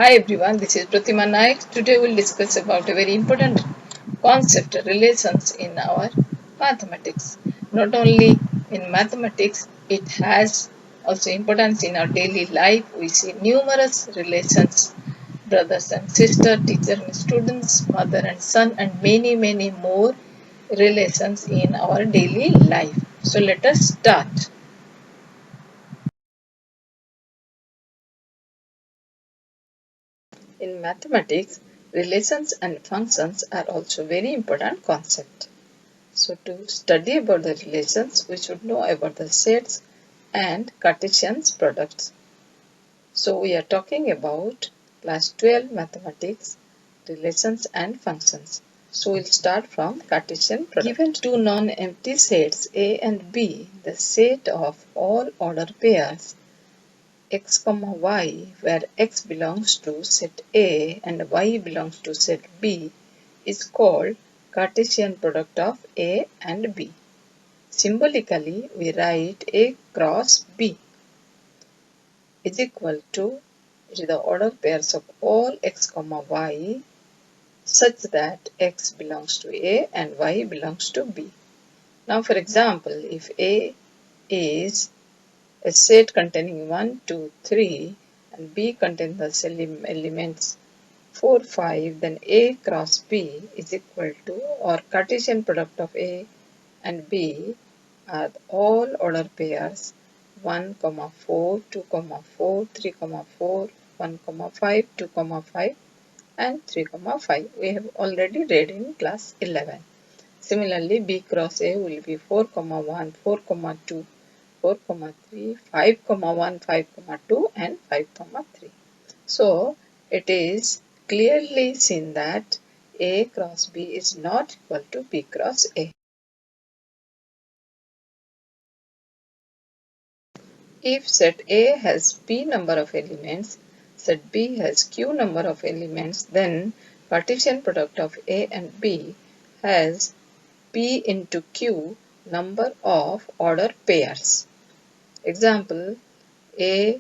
Hi everyone, this is Pratima Naik. Today we'll discuss about a very important concept, relations in our mathematics. Not only in mathematics, it has also importance in our daily life. We see numerous relations, brothers and sister, teacher and students, mother and son, and many more relations in our daily life. So let us start. In mathematics, relations and functions are also very important concept. So to study about the relations, we should know about the sets and Cartesian products. So we are talking about class 12 mathematics, relations and functions. So we'll start from Cartesian product. Given two non-empty sets A and B, the set of all order pairs x, y, where x belongs to set A and y belongs to set B, is called Cartesian product of A and B. Symbolically, we write A cross B is equal to the order pairs of all x, y such that x belongs to A and y belongs to B. Now, for example, if A is a set containing 1, 2, 3 and B contains the elements 4, 5, then A cross B is equal to, or Cartesian product of A and B are all order pairs 1, 4, 2, 4, 3, 4, 1, 5, 2, 5 and 3, 5. We have already read in class 11. Similarly, B cross A will be 4, 1, 4, 2, 4, 3, 5, 1, 5, 2 and 5, 3. So, it is clearly seen that A cross B is not equal to B cross A. If set A has P number of elements, set B has Q number of elements, then Cartesian product of A and B has P into Q number of order pairs. Example, A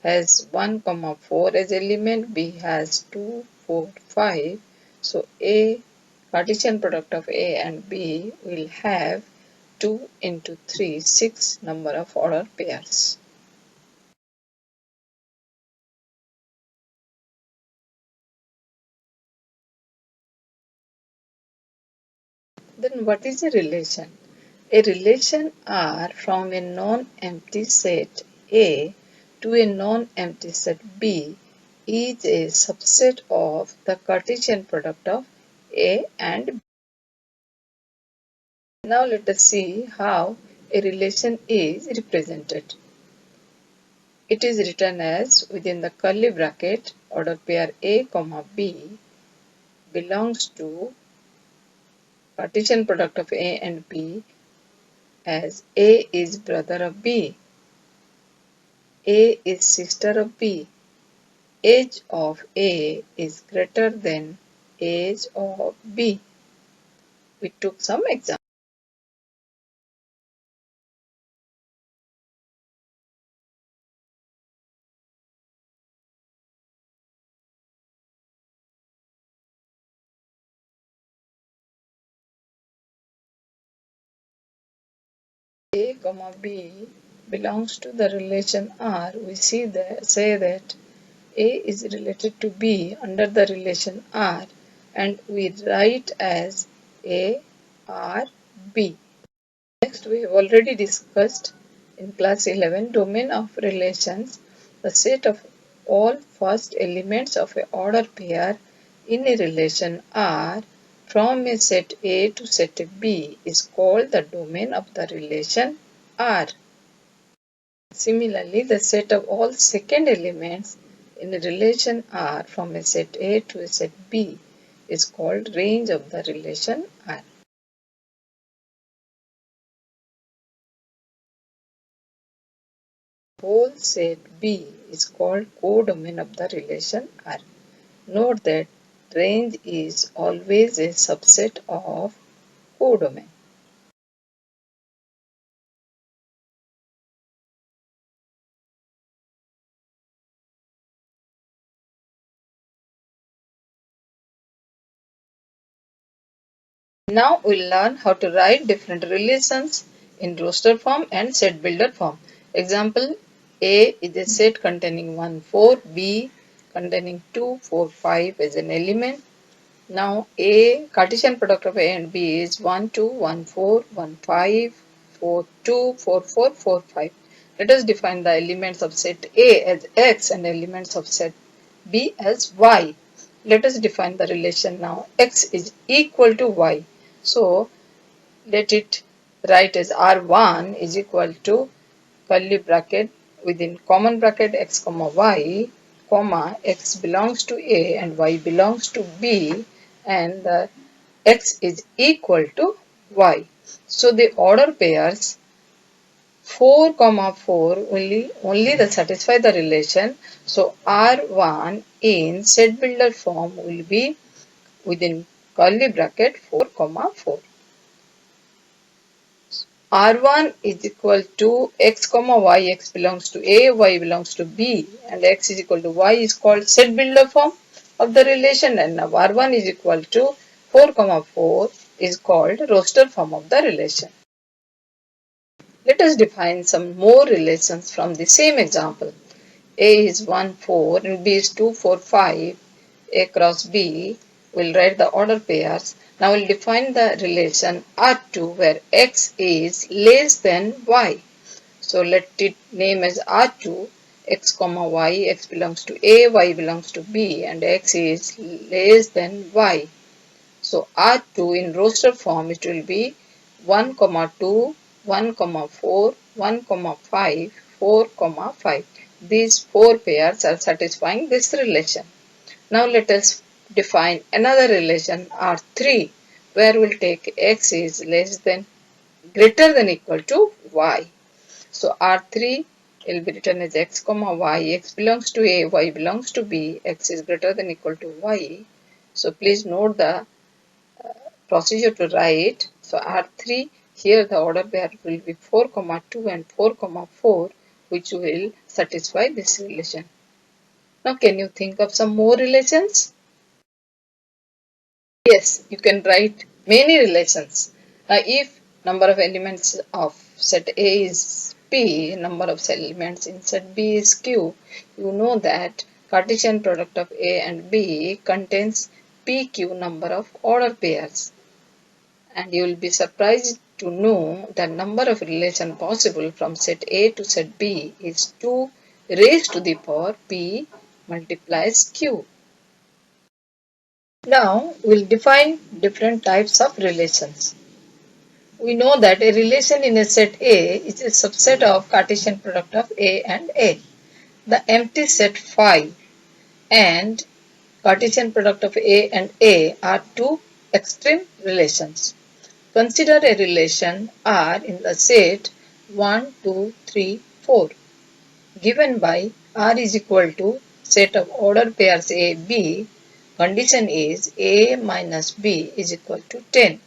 has 1, 4 as element, B has 2, 4, 5. So A, Cartesian product of A and B will have 2 into 3, 6 number of order pairs. Then what is a relation? A relation R from a non-empty set A to a non-empty set B is a subset of the Cartesian product of A and B. Now let us see how a relation is represented. It is written as within the curly bracket order pair A, B belongs to Cartesian product of A and B as A is brother of B, A is sister of B, age of A is greater than age of B. We took some examples. A, B belongs to the relation R. We say that A is related to B under the relation R and we write as A, R, B. Next, we have already discussed in class 11 domain of relations. The set of all first elements of an order pair in a relation R from a set A to set B is called the domain of the relation R. Similarly, the set of all second elements in a relation R from a set A to a set B is called range of the relation R. Whole set B is called codomain of the relation R. Note that range is always a subset of codomain. Now we'll learn how to write different relations in roster form and set builder form. Example, A is a set containing 1, 4, B containing 2, 4, 5 as an element. Now A, Cartesian product of A and B is 1, 2, 1, 4, 1, 5, 4, 2, 4, 4, 4, 5. Let us define the elements of set A as X and elements of set B as Y. Let us define the relation now. X is equal to Y. So let it write as R1 is equal to curly bracket within common bracket x comma y comma x belongs to A and y belongs to B, and the x is equal to y. So the order pairs 4 comma 4 only that satisfy the relation. So R1 in set builder form will be within curly bracket 4 comma 4. R1 is equal to x comma y, x belongs to A, y belongs to B, and x is equal to y is called set builder form of the relation, and now R1 is equal to 4 comma 4 is called roster form of the relation. Let us define some more relations from the same example. A is 1, 4 and B is 2, 4, 5. A cross B. We'll write the order pairs. Now we'll define the relation R2 where X is less than Y. So let it name as R2, X comma Y, X belongs to A, Y belongs to B, and X is less than Y. So R2 in roster form it will be 1, 2, 1, 4, 1, 5, 4, 5. These four pairs are satisfying this relation. Now let us define another relation R3 where we'll take X is greater than equal to Y. So R3 will be written as X comma Y, X belongs to A, Y belongs to B, X is greater than equal to Y. So please note the procedure to write. So R3, here the order pair will be 4 comma 2 and 4 comma 4, which will satisfy this relation. Now can you think of some more relations? Yes, you can write many relations. Now if number of elements of set A is P, number of elements in set B is Q, you know that Cartesian product of A and B contains PQ number of order pairs. And you will be surprised to know the number of relations possible from set A to set B is 2 raised to the power P multiplies Q. Now we'll define different types of relations. We know that a relation in a set A is a subset of Cartesian product of A and A. The empty set phi and Cartesian product of A and A are two extreme relations. Consider a relation R in the set 1, 2, 3, 4 given by R is equal to set of order pairs A, B. Condition is A minus B is equal to 10.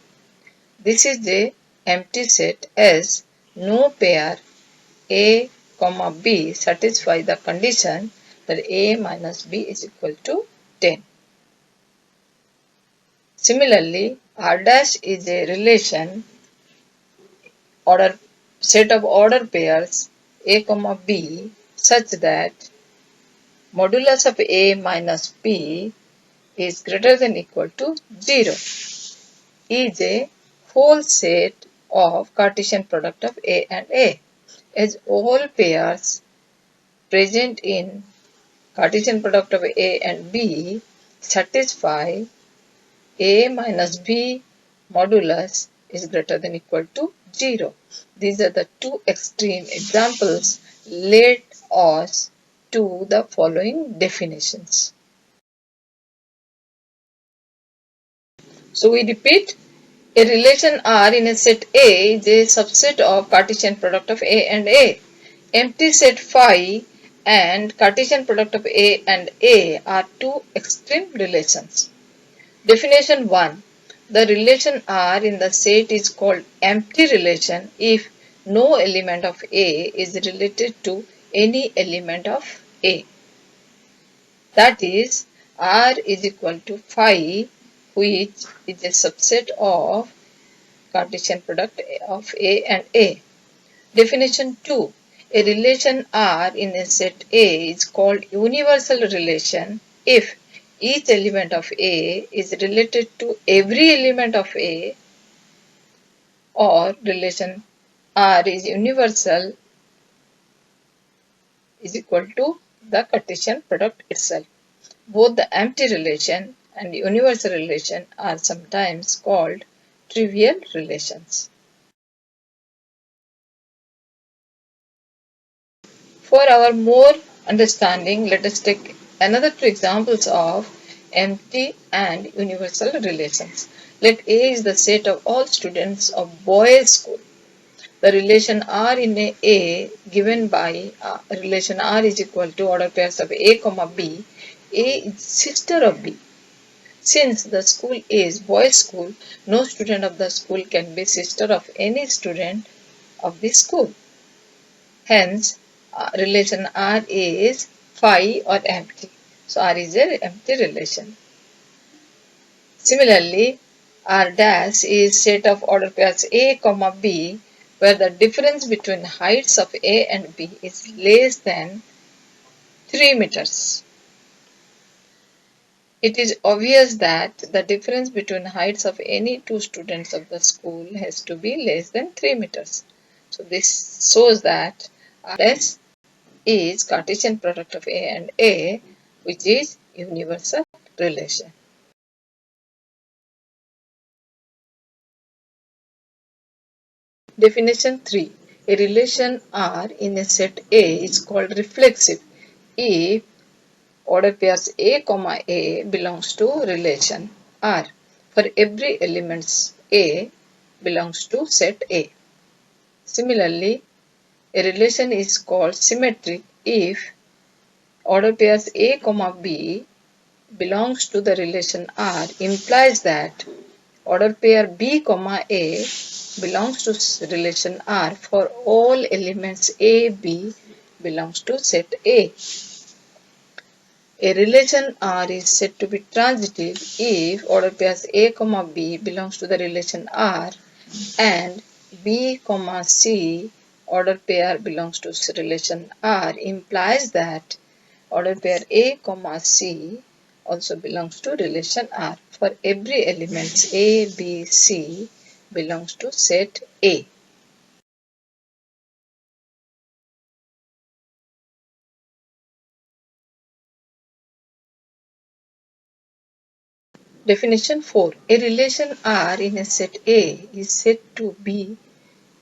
This is the empty set as no pair A, B satisfy the condition that A minus B is equal to 10. Similarly, R dash is a relation set of order pairs A, B such that modulus of A minus B is greater than equal to 0 is a whole set of Cartesian product of A and A, as all pairs present in Cartesian product of A and B satisfy A minus B modulus is greater than equal to 0. These are the two extreme examples led us to the following definitions. So we repeat, a relation R in a set A is a subset of Cartesian product of A and A. Empty set phi and Cartesian product of A and A are two extreme relations. Definition 1. The relation R in the set is called empty relation if no element of A is related to any element of A. That is, R is equal to phi, which is a subset of Cartesian product of A and A. Definition 2. A relation R in a set A is called universal relation if each element of A is related to every element of A, or relation R is universal is equal to the Cartesian product itself. Both the empty relation and universal relation are sometimes called trivial relations. For our more understanding, let us take another two examples of empty and universal relations. Let A is the set of all students of boys' school. The relation R in A given by relation R is equal to order pairs of A, B. A is sister of B. Since the school is boys' school, no student of the school can be sister of any student of the school. Hence, relation R is phi or empty. So, R is an empty relation. Similarly, R dash is set of order pairs A, B, where the difference between heights of A and B is less than 3 meters. It is obvious that the difference between heights of any two students of the school has to be less than 3 meters. So, this shows that R dash is Cartesian product of A and A, which is universal relation. Definition 3. A relation R in a set A is called reflexive if order pairs A, A belongs to relation R for every element A belongs to set A. Similarly, a relation is called symmetric if order pairs A, B belongs to the relation R implies that order pair B, A belongs to relation R for all elements A, B belongs to set A. A relation R is said to be transitive if order pairs A, B belongs to the relation R and B, C order pair belongs to relation R implies that order pair A, C also belongs to relation R for every element A, B, C belongs to set A. Definition 4. A relation R in a set A is said to be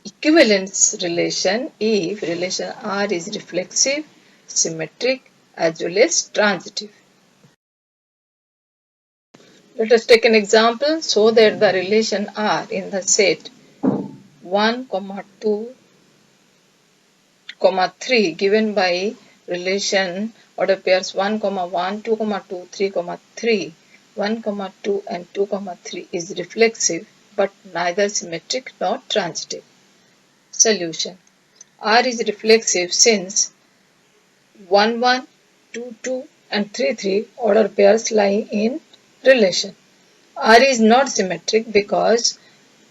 equivalence relation if relation R is reflexive, symmetric as well as transitive. Let us take an example so that the relation R in the set 1, 2, 3 given by relation order pairs 1, 1, 2, 2, 3, 3, 1, 2 and 2, 3 is reflexive but neither symmetric nor transitive. Solution. R is reflexive since 1, 1, 2, 2 and 3, 3 order pairs lie in relation. R is not symmetric because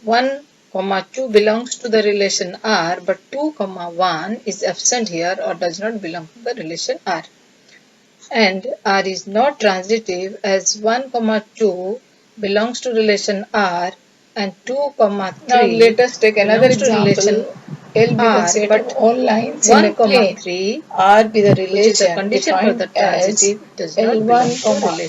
1, 2 belongs to the relation R but 2, 1 is absent here or does not belong to the relation R. And R is not transitive as 1, 2 belongs to relation R and 2, 3 now let us take another example. L be the set of all lines in a plane. 3 R be the relation defined as L1,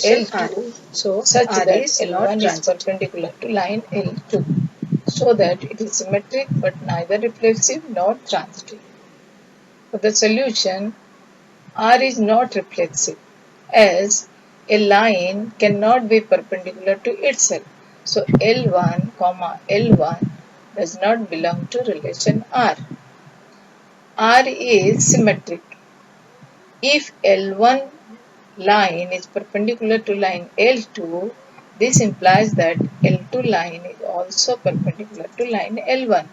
L2 so such that L1 is perpendicular to line L2 so that it is symmetric but neither reflexive nor transitive. For the solution, R is not reflexive as a line cannot be perpendicular to itself. So L1, L1 does not belong to relation R. R is symmetric. If L1 line is perpendicular to line L2, this implies that L2 line is also perpendicular to line L1.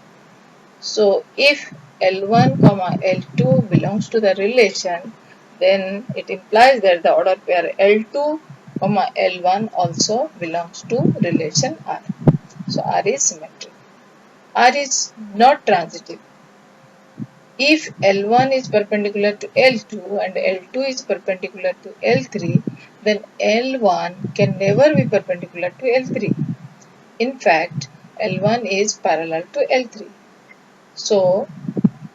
So if L1, L2 belongs to the relation, then it implies that the order pair L2, comma L1 also belongs to relation R. So R is symmetric. R is not transitive. If L1 is perpendicular to L2 and L2 is perpendicular to L3, then L1 can never be perpendicular to L3. In fact, L1 is parallel to L3. So,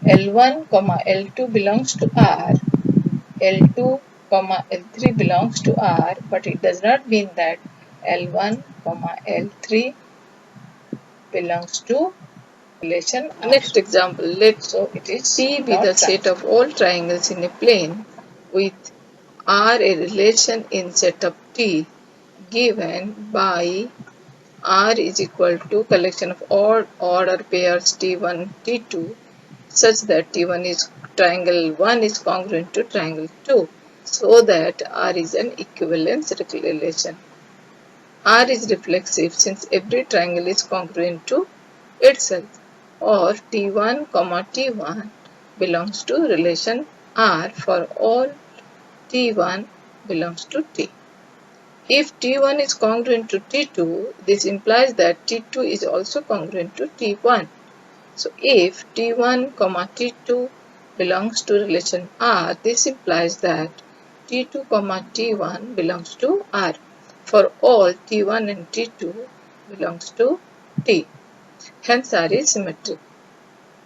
L1, L2 belongs to R, L2, L3 belongs to R, but it does not mean that L1, L3 belongs to relation R. Next example, let T be the set of all triangles in a plane with R a relation in set of T given by R is equal to collection of odd order pairs T1, T2 such that T1 is triangle 1 is congruent to triangle 2 so that R is an equivalence relation. R is reflexive since every triangle is congruent to itself, or T1, T1 belongs to relation R for all T1 belongs to T. If T1 is congruent to T2, this implies that T2 is also congruent to T1. So if T1, T2 belongs to relation R, this implies that T2, T1 belongs to R. For all T1 and T2 belongs to T. Hence R is symmetric.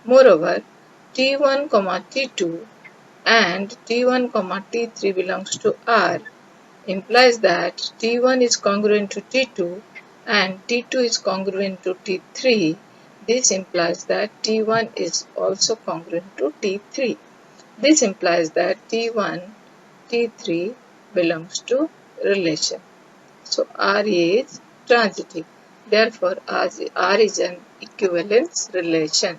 Moreover, T1, T2 and T1, T3 belongs to R implies that T1 is congruent to T2 and T2 is congruent to T3. This implies that T1 is also congruent to T3. This implies that T1, T3 belongs to relation. So R is transitive. Therefore, R is an equivalence relation.